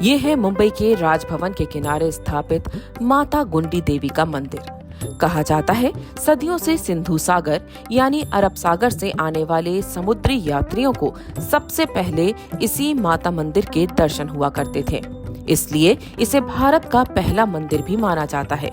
ये है मुंबई के राजभवन के किनारे स्थापित माता गुंडी देवी का मंदिर। कहा जाता है सदियों से सिंधु सागर यानी अरब सागर से आने वाले समुद्री यात्रियों को सबसे पहले इसी माता मंदिर के दर्शन हुआ करते थे, इसलिए इसे भारत का पहला मंदिर भी माना जाता है।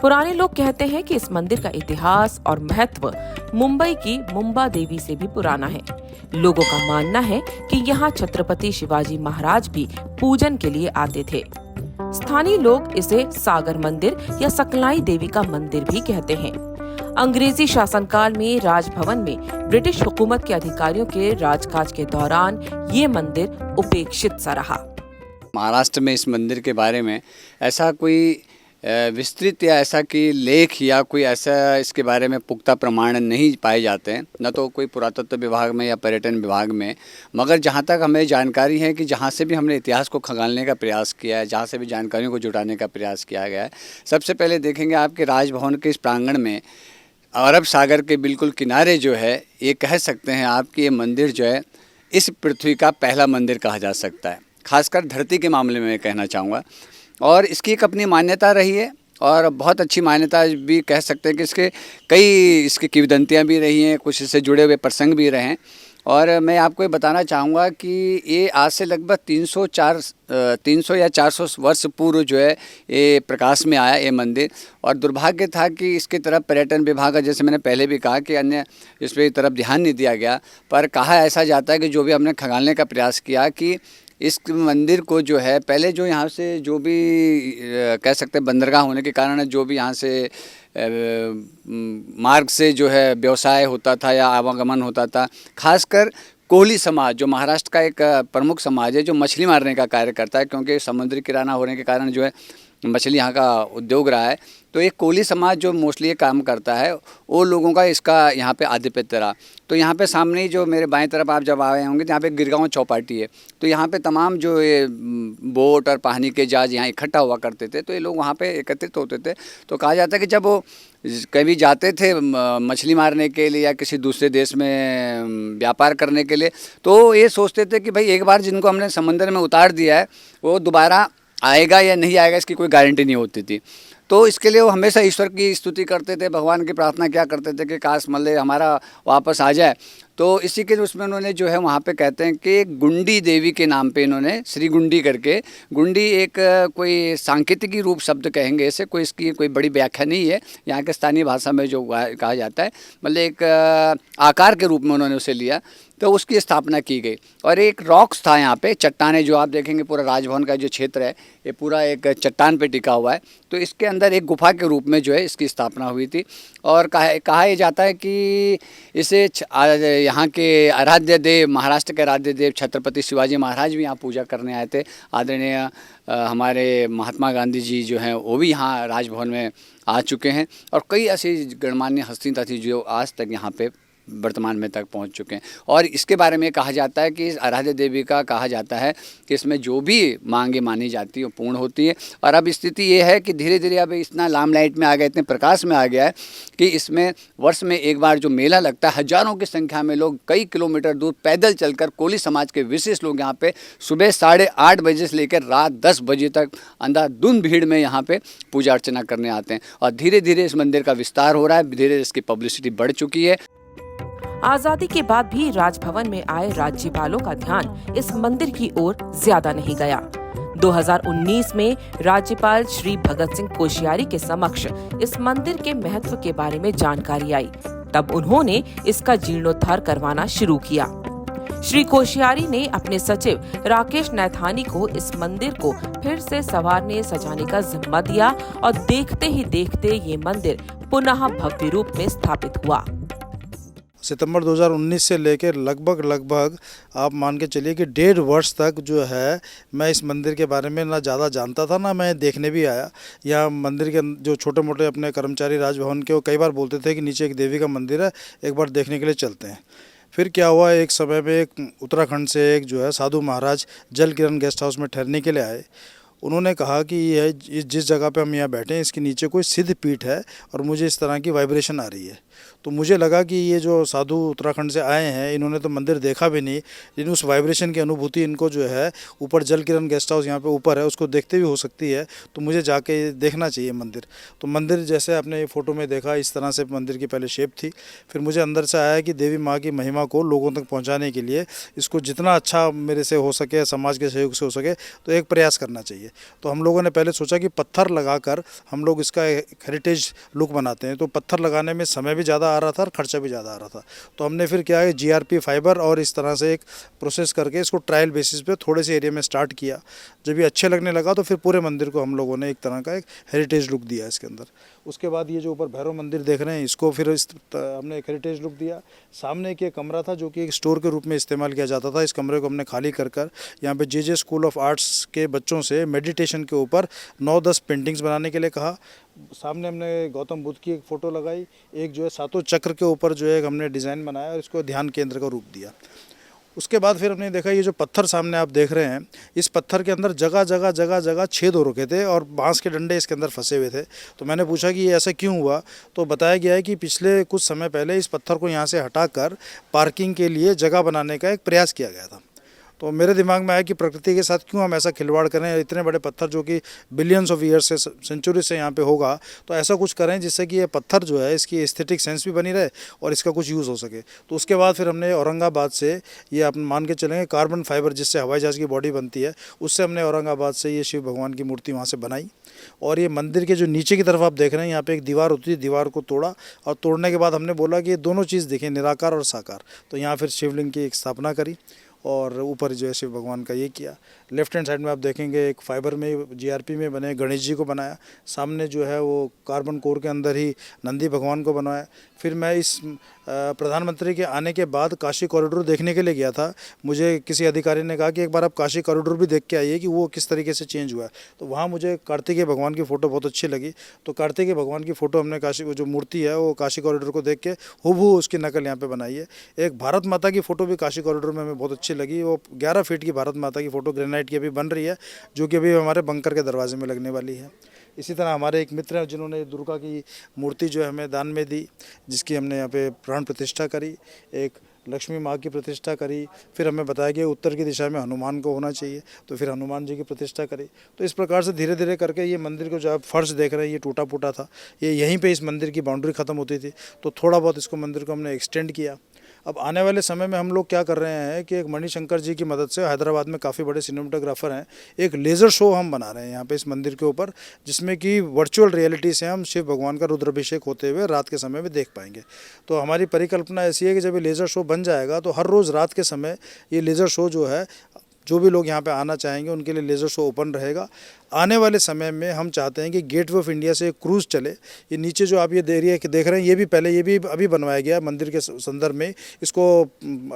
पुराने लोग कहते हैं कि इस मंदिर का इतिहास और महत्व मुंबई की मुंबा देवी से भी पुराना है। लोगों का मानना है कि यहाँ छत्रपति शिवाजी महाराज भी पूजन के लिए आते थे। स्थानीय लोग इसे सागर मंदिर या सकलाई देवी का मंदिर भी कहते हैं। अंग्रेजी शासनकाल में राजभवन में ब्रिटिश हुकूमत के अधिकारियों के राजकाज के दौरान ये मंदिर उपेक्षित सा रहा। महाराष्ट्र में इस मंदिर के बारे में ऐसा कोई विस्तृत या ऐसा कि लेख या कोई ऐसा इसके बारे में पुख्ता प्रमाण नहीं पाए जाते हैं, न तो कोई पुरातत्व विभाग में या पर्यटन विभाग में। मगर जहाँ तक हमें जानकारी है कि जहाँ से भी हमने इतिहास को खंगालने का प्रयास किया है, जहाँ से भी जानकारियों को जुटाने का प्रयास किया गया है, सबसे पहले देखेंगे आपके राजभवन के इस प्रांगण में अरब सागर के बिल्कुल किनारे जो है, ये कह सकते हैं आप कि ये मंदिर जो है इस पृथ्वी का पहला मंदिर कहा जा सकता है, खासकर धरती के मामले में मैं कहना चाहूँगा। और इसकी एक अपनी मान्यता रही है और बहुत अच्छी मान्यता भी कह सकते हैं कि इसकी किंवदंतियाँ भी रही हैं, कुछ इससे जुड़े हुए प्रसंग भी रहे हैं। और मैं आपको ये बताना चाहूँगा कि ये आज से लगभग 300 या 400 वर्ष पूर्व जो है ये प्रकाश में आया ये मंदिर। और दुर्भाग्य था कि इसकी तरफ पर्यटन विभाग का, जैसे मैंने पहले भी कहा, कि अन्य इस पर तरफ ध्यान नहीं दिया गया। पर कहा ऐसा जाता है कि जो भी हमने खंगालने का प्रयास किया कि इस मंदिर को जो है पहले जो यहाँ से जो भी कह सकते हैं बंदरगाह होने के कारण जो भी यहाँ से मार्ग से जो है व्यवसाय होता था या आवागमन होता था, खासकर कोहली समाज जो महाराष्ट्र का एक प्रमुख समाज है जो मछली मारने का कार्य करता है, क्योंकि समुद्री किराना होने के कारण जो है मछली यहाँ का उद्योग रहा है। तो एक कोहली समाज जो मोस्टली ये काम करता है, वो लोगों का इसका यहाँ पे आधिपत्य रहा। तो यहाँ पे सामने ही जो मेरे बाएं तरफ आप जब आए होंगे तो यहाँ पे गिरगांव चौपाटी है। तो यहाँ पे तमाम जो ये बोट और पानी के जहाज यहाँ इकट्ठा हुआ करते थे, तो ये लोग वहाँ पे एकत्रित होते थे। तो कहा जाता है कि जब वो कभी जाते थे मछली मारने के लिए या किसी दूसरे देश में व्यापार करने के लिए, तो ये सोचते थे कि भाई एक बार जिनको हमने समंदर में उतार दिया है वो दोबारा आएगा या नहीं आएगा इसकी कोई गारंटी नहीं होती थी। तो इसके लिए वो हमेशा ईश्वर की स्तुति करते थे, भगवान की प्रार्थना क्या करते थे कि काश मतलब हमारा वापस आ जाए। तो इसी के उसमें उन्होंने जो है वहाँ पे कहते हैं कि गुंडी देवी के नाम पे इन्होंने श्री गुंडी करके, गुंडी एक कोई सांकेतिकी रूप शब्द कहेंगे ऐसे, कोई इसकी कोई बड़ी व्याख्या नहीं है, यहाँ के स्थानीय भाषा में जो कहा जाता है, मतलब एक आकार के रूप में उन्होंने उसे लिया। तो उसकी स्थापना की गई। और एक रॉक्स था यहाँ पे, चट्टाने जो आप देखेंगे पूरा राजभवन का जो क्षेत्र है ये पूरा एक चट्टान पे टिका हुआ है। तो इसके अंदर एक गुफा के रूप में जो है इसकी स्थापना हुई थी। और कहा यह जाता है कि इसे यहाँ के आराध्य देव, महाराष्ट्र के आराध्य देव छत्रपति शिवाजी महाराज भी यहाँ पूजा करने आए थे। आदरणीय हमारे महात्मा गांधी जी जो हैं वो भी यहाँ राजभवन में आ चुके हैं। और कई ऐसी गणमान्य हस्तियाँ थी जो आज तक यहाँ पे वर्तमान में तक पहुंच चुके हैं। और इसके बारे में कहा जाता है कि इस आराध्य देवी का कहा जाता है कि इसमें जो भी मांगे मानी जाती है वो पूर्ण होती है। और अब स्थिति ये है कि धीरे धीरे अब इतना लामलाइट में आ गया, इतने प्रकाश में आ गया है कि इसमें वर्ष में एक बार जो मेला लगता है, हजारों की संख्या में लोग कई किलोमीटर दूर पैदल चलकर, कोली समाज के विशेष लोग यहाँ पे सुबह 8:30 बजे से लेकर रात 10 बजे तक अंधाधुंध भीड़ में यहाँ पे पूजा अर्चना करने आते हैं। और धीरे धीरे इस मंदिर का विस्तार हो रहा है, धीरे धीरे इसकी पब्लिसिटी बढ़ चुकी है। आजादी के बाद भी राजभवन में आए राज्यपालों का ध्यान इस मंदिर की ओर ज्यादा नहीं गया। 2019 में राज्यपाल श्री भगत सिंह कोश्यारी के समक्ष इस मंदिर के महत्व के बारे में जानकारी आई। तब उन्होंने इसका जीर्णोद्धार करवाना शुरू किया। श्री कोश्यारी ने अपने सचिव राकेश नैथानी को इस मंदिर को फिर से संवारने सजाने का जिम्मा दिया और देखते ही देखते ये मंदिर पुनः भव्य रूप में स्थापित हुआ। सितंबर 2019 से लेकर लगभग आप मान के चलिए कि 1.5 वर्ष तक जो है मैं इस मंदिर के बारे में ना ज़्यादा जानता था, ना मैं देखने भी आया। यहाँ मंदिर के जो छोटे मोटे अपने कर्मचारी राजभवन के, वो कई बार बोलते थे कि नीचे एक देवी का मंदिर है, एक बार देखने के लिए चलते हैं। फिर क्या हुआ, एक समय में एक उत्तराखंड से एक जो है साधु महाराज जल किरण गेस्ट हाउस में ठहरने के लिए आए। उन्होंने कहा कि ये जिस जगह पे हम यहाँ बैठे हैं इसके नीचे कोई सिद्ध पीठ है और मुझे इस तरह की वाइब्रेशन आ रही है। तो मुझे लगा कि ये जो साधु उत्तराखंड से आए हैं इन्होंने तो मंदिर देखा भी नहीं, लेकिन उस वाइब्रेशन की अनुभूति इनको जो है ऊपर जल किरण गेस्ट हाउस यहाँ पे ऊपर है उसको देखते भी हो सकती है, तो मुझे जाके देखना चाहिए मंदिर। तो मंदिर जैसे आपने ये फ़ोटो में देखा इस तरह से मंदिर की पहले शेप थी। फिर मुझे अंदर से आया कि देवी माँ की महिमा को लोगों तक पहुँचाने के लिए इसको जितना अच्छा मेरे से हो सके, समाज के सहयोग से हो सके, तो एक प्रयास करना चाहिए। तो हम लोगों ने पहले सोचा कि पत्थर लगाकर हम लोग इसका हेरिटेज लुक बनाते हैं। तो पत्थर लगाने में समय भी ज़्यादा आ रहा था और खर्चा भी ज़्यादा आ रहा था। तो हमने फिर क्या है GRP फाइबर और इस तरह से एक प्रोसेस करके इसको ट्रायल बेसिस पे थोड़े से एरिया में स्टार्ट किया। जब ये अच्छे लगने लगा तो फिर पूरे मंदिर को हम लोगों ने एक तरह का एक हेरिटेज लुक दिया इसके अंदर। उसके बाद ये जो ऊपर भैरव मंदिर देख रहे हैं इसको फिर हमने एक हेरिटेज लुक दिया। सामने एक कमरा था जो कि एक स्टोर के रूप में इस्तेमाल किया जाता था, इस कमरे को हमने खाली कर यहाँ पे JJ स्कूल ऑफ आर्ट्स के बच्चों से मेडिटेशन के ऊपर 9-10 पेंटिंग्स बनाने के लिए कहा। सामने हमने गौतम बुद्ध की एक फ़ोटो लगाई, एक जो है सातों चक्र के ऊपर जो है हमने डिज़ाइन बनाया और इसको ध्यान केंद्र का रूप दिया। उसके बाद फिर हमने देखा ये जो पत्थर सामने आप देख रहे हैं इस पत्थर के अंदर जगह छेद हो रखे थे और बांस के डंडे इसके अंदर फंसे हुए थे। तो मैंने पूछा कि ये ऐसा क्यों हुआ, तो बताया गया है कि पिछले कुछ समय पहले इस पत्थर को यहाँ से हटाकर पार्किंग के लिए जगह बनाने का एक प्रयास किया गया था। तो मेरे दिमाग में आया कि प्रकृति के साथ क्यों हम ऐसा खिलवाड़ करें, इतने बड़े पत्थर जो कि बिलियंस ऑफ ईयर्स से, सेंचुरी से यहाँ पे होगा, तो ऐसा कुछ करें जिससे कि ये पत्थर जो है इसकी एस्थेटिक सेंस भी बनी रहे और इसका कुछ यूज़ हो सके। तो उसके बाद फिर हमने औरंगाबाद से ये आप मान के चलेंगे कार्बन फाइबर जिससे हवाई जहाज़ की बॉडी बनती है, उससे हमने औरंगाबाद से ये शिव भगवान की मूर्ति वहाँ से बनाई। और ये मंदिर के जो नीचे की तरफ आप देख रहे हैं यहाँ पे एक दीवार होती है, दीवार को तोड़ा और तोड़ने के बाद हमने बोला कि ये दोनों चीज़ दिखें, निराकार और साकार। तो यहाँ फिर शिवलिंग की एक स्थापना करी और ऊपर जो है शिव भगवान का ये किया। लेफ्ट हैंड साइड में आप देखेंगे एक फाइबर में GRP में बने गणेश जी को बनाया। सामने जो है वो कार्बन कोर के अंदर ही नंदी भगवान को बनवाया। फिर मैं इस प्रधानमंत्री के आने के बाद काशी कॉरिडोर देखने के लिए गया था। मुझे किसी अधिकारी ने कहा कि एक बार आप काशी कॉरिडोर भी देख के आइए कि वो किस तरीके से चेंज हुआ है। तो वहाँ मुझे कार्तिकेय भगवान की फ़ोटो बहुत अच्छी लगी। तो कार्तिकेय भगवान की फ़ोटो हमने काशी, वो जो मूर्ति है वो काशी कॉरिडोर को देख के हूबहू उसकी नकल यहाँ पे बनाई है। एक भारत माता की फ़ोटो भी काशी कॉरिडोर में हमें बहुत अच्छी लगी। वो 11 फीट की भारत माता की फ़ोटो ग्रेनाइट की अभी बन रही है, जो कि अभी हमारे बंकर के दरवाजे में लगने वाली है। इसी तरह हमारे एक मित्र हैं जिन्होंने दुर्गा की मूर्ति जो है हमें दान में दी, जिसकी हमने यहाँ पे प्राण प्रतिष्ठा करी। एक लक्ष्मी माँ की प्रतिष्ठा करी। फिर हमें बताया गया उत्तर की दिशा में हनुमान को होना चाहिए, तो फिर हनुमान जी की प्रतिष्ठा करी। तो इस प्रकार से धीरे धीरे करके ये मंदिर को जो आप फर्श देख रहे हैं ये टूटा फूटा था, ये यहीं पे इस मंदिर की बाउंड्री ख़त्म होती थी। तो थोड़ा बहुत इसको मंदिर को हमने एक्सटेंड किया। अब आने वाले समय में हम लोग क्या कर रहे हैं कि एक मणिशंकर जी की मदद से, हैदराबाद में काफ़ी बड़े सिनेमेटोग्राफर हैं, एक लेज़र शो हम बना रहे हैं यहाँ पे इस मंदिर के ऊपर, जिसमें कि वर्चुअल रियलिटी से हम शिव भगवान का रुद्राभिषेक होते हुए रात के समय में देख पाएंगे। तो हमारी परिकल्पना ऐसी है कि जब ये लेज़र शो बन जाएगा तो हर रोज़ रात के समय ये लेज़र शो जो है, जो भी लोग यहाँ पे आना चाहेंगे उनके लिए लेज़र शो ओपन रहेगा। आने वाले समय में हम चाहते हैं कि गेटवे ऑफ इंडिया से एक क्रूज़ चले। ये नीचे जो आप ये एरिया देख रहे हैं ये भी पहले, ये भी अभी बनवाया गया मंदिर के संदर्भ में। इसको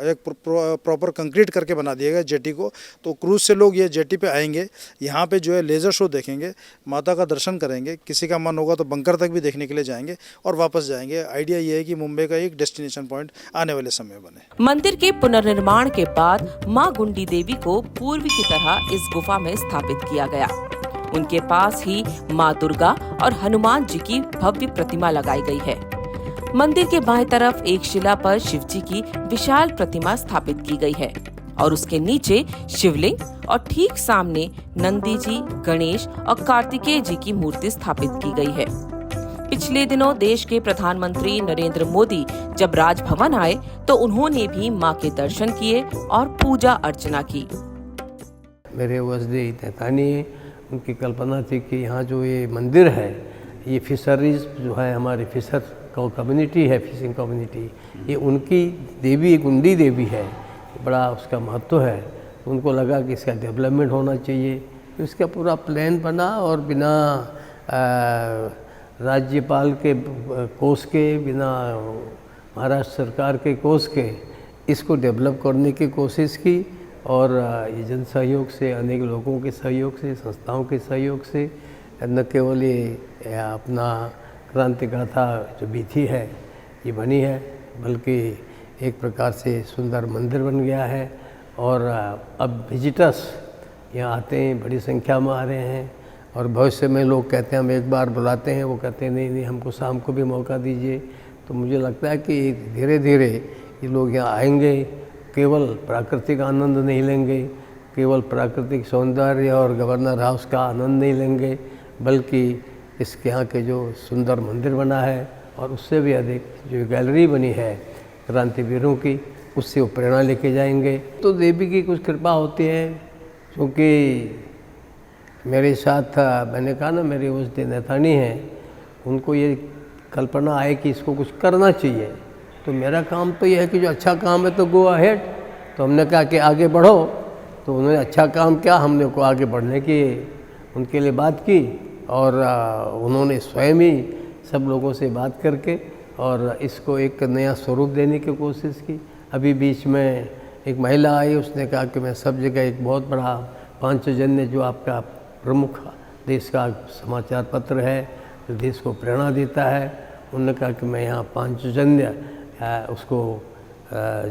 एक प्रॉपर कंक्रीट करके बना दिया गया जेटी को। तो क्रूज़ से लोग ये जेटी पे आएंगे, यहाँ पे जो है लेज़र शो देखेंगे, माता का दर्शन करेंगे, किसी का मन होगा तो बंकर तक भी देखने के लिए जाएंगे और वापस जाएंगे। आइडिया ये है कि मुंबई का एक डेस्टिनेशन पॉइंट आने वाले समय बने। मंदिर के पुनर्निर्माण के बाद मां गुंडी देवी को पूर्व की तरह इस गुफा में स्थापित किया गया। उनके पास ही मां दुर्गा और हनुमान जी की भव्य प्रतिमा लगाई गई है। मंदिर के बाएं तरफ एक शिला पर शिव जी की विशाल प्रतिमा स्थापित की गई है और उसके नीचे शिवलिंग और ठीक सामने नंदी जी, गणेश और कार्तिकेय जी की मूर्ति स्थापित की गई है। पिछले दिनों देश के प्रधानमंत्री नरेंद्र मोदी जब राजभवन आए तो उन्होंने भी मां के दर्शन किए और पूजा अर्चना की। मेरे वजदे तैतानी, उनकी कल्पना थी कि यहाँ जो ये मंदिर है, ये फिशरीज जो है, हमारी फिशर कम्युनिटी है, फिशिंग कम्युनिटी, ये उनकी देवी गुंडी देवी है, बड़ा उसका महत्व है। उनको लगा कि इसका डेवलपमेंट होना चाहिए। तो इसका पूरा प्लान बना और बिना राज्यपाल के कोष के, बिना महाराष्ट्र सरकार के कोष के इसको डेवलप करने की कोशिश की। और ये जन सहयोग से, अनेक लोगों के सहयोग से, संस्थाओं के सहयोग से न केवल ये अपना क्रांति गाथा जो बीती है ये बनी है, बल्कि एक प्रकार से सुंदर मंदिर बन गया है। और अब विजिटर्स यहाँ आते हैं, बड़ी संख्या में आ रहे हैं। और भविष्य में लोग कहते हैं हम एक बार बुलाते हैं, वो कहते हैं नहीं हमको शाम को भी मौका दीजिए। तो मुझे लगता है कि धीरे धीरे ये लोग यहाँ आएंगे, केवल प्राकृतिक आनंद नहीं लेंगे, केवल प्राकृतिक सौंदर्य और गवर्नर हाउस का आनंद नहीं लेंगे, बल्कि इसके यहाँ के जो सुंदर मंदिर बना है और उससे भी अधिक जो गैलरी बनी है क्रांतिवीरों की, उससे वो प्रेरणा लेके जाएंगे। तो देवी की कुछ कृपा होती है, क्योंकि मेरे साथ मैंने कहा ना मेरे उस दिन नैथानी हैं, उनको ये कल्पना आए कि इसको कुछ करना चाहिए। तो मेरा काम तो ये है कि जो अच्छा काम है तो गो अहेड। तो हमने कहा कि आगे बढ़ो, तो उन्होंने अच्छा काम किया, हमने को आगे बढ़ने की उनके लिए बात की और उन्होंने स्वयं ही सब लोगों से बात करके और इसको एक नया स्वरूप देने की कोशिश की। अभी बीच में एक महिला आई, उसने कहा कि मैं सब जगह एक बहुत बड़ा पांचजन्य जो आपका प्रमुख देश का समाचार पत्र है जो देश को प्रेरणा देता है, उन्होंने कहा कि मैं यहाँ पांचजन्य उसको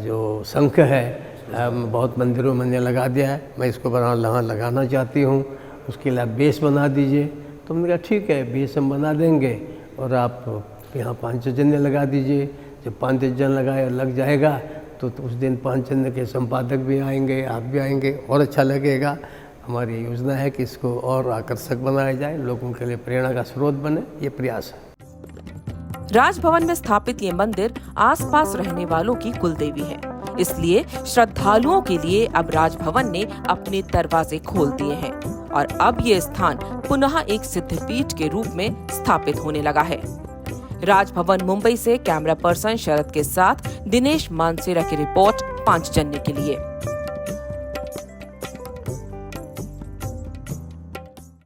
जो शंख है बहुत मंदिरों में मैंने लगा दिया है, मैं इसको यहाँ लगाना चाहती हूँ, उसके लिए आप बेस बना दीजिए। तो हमने कहा ठीक है, बेस हम बना देंगे और आप यहाँ पांचजन्य लगा दीजिए। जब पांचजन्य लगाए और लग जाएगा तो उस दिन पांचजन्य के संपादक भी आएंगे, आप भी आएंगे और अच्छा लगेगा। हमारी योजना है कि इसको और आकर्षक बनाया जाए, लोगों के लिए प्रेरणा का स्रोत बने, ये प्रयास है। राजभवन में स्थापित ये मंदिर आसपास रहने वालों की कुलदेवी है, इसलिए श्रद्धालुओं के लिए अब राजभवन ने अपने दरवाजे खोल दिए हैं और अब ये स्थान पुनः एक सिद्धपीठ के रूप में स्थापित होने लगा है। राजभवन मुंबई से कैमरा पर्सन शरद के साथ दिनेश मानसेरा की रिपोर्ट पांचजन्य के लिए।